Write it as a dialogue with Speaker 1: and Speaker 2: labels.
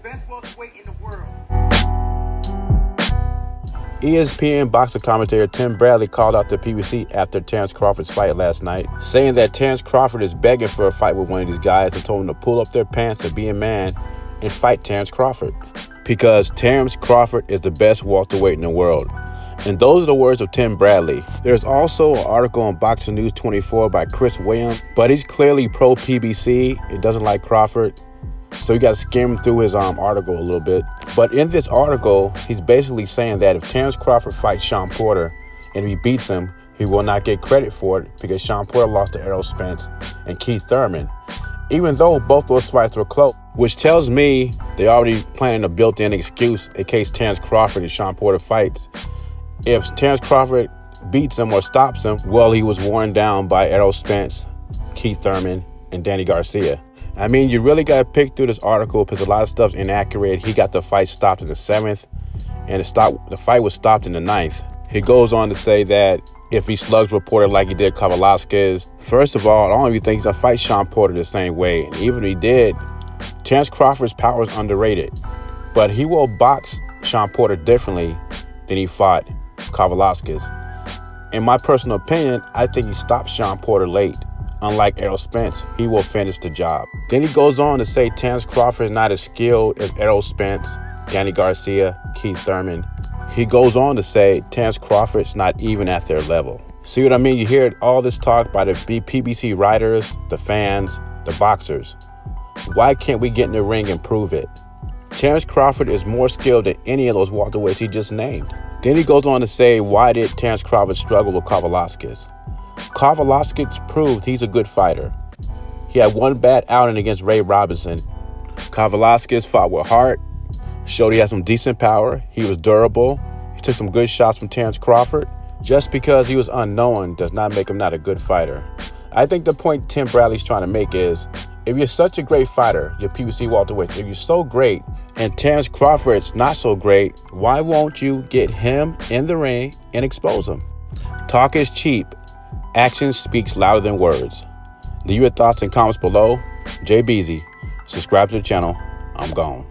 Speaker 1: best welterweight in the world.
Speaker 2: ESPN boxing commentator Tim Bradley called out the PBC after Terrence Crawford's fight last night, saying that Terrence Crawford is begging for a fight with one of these guys and told him to pull up their pants and be a man and fight Terrence Crawford. Because Terrence Crawford is the best welterweight in the world. And those are the words of Tim Bradley. There's also an article on Boxing News 24 by Chris Williams, but he's clearly pro-PBC. He doesn't like Crawford. So you got to skim through his article a little bit. But in this article, he's basically saying that if Terrence Crawford fights Shawn Porter and if he beats him, he will not get credit for it because Shawn Porter lost to Errol Spence and Keith Thurman, even though both those fights were close, which tells me they're already planning a built-in excuse in case Terrence Crawford and Shawn Porter fights. If Terrence Crawford beats him or stops him, well, he was worn down by Errol Spence, Keith Thurman, and Danny Garcia. I mean, you really got to pick through this article because a lot of stuff's inaccurate. He got the fight stopped in the 7th, and the fight was stopped in the 9th. He goes on to say that if he slugs Porter like he did Kavaliauskas, first of all, I don't even think he's going to fight Shawn Porter the same way. And even if he did, Terrence Crawford's power is underrated. But he will box Shawn Porter differently than he fought Kavaliauskas. In my personal opinion, I think he stopped Shawn Porter late. Unlike Errol Spence, he will finish the job. Then he goes on to say Terrence Crawford is not as skilled as Errol Spence, Danny Garcia, Keith Thurman. He goes on to say Terrence Crawford's not even at their level. See what I mean? You hear all this talk by the PBC writers, the fans, the boxers. Why can't we get in the ring and prove it? Terrence Crawford is more skilled than any of those welterweights he just named. Then he goes on to say, why did Terrence Crawford struggle with Kavaliauskas? Kavaliauskas proved he's a good fighter. He had one bad outing against Ray Robinson. Kavaliauskas fought with heart, showed he had some decent power, he was durable, he took some good shots from Terrence Crawford. Just because he was unknown does not make him not a good fighter. I think the point Tim Bradley's trying to make is, if you're such a great fighter, your PBC welterweight, if you're so great, and Terrence Crawford's not so great, why won't you get him in the ring and expose him? Talk is cheap. Action speaks louder than words. Leave your thoughts and comments below. Jay Beezy. Subscribe to the channel. I'm gone.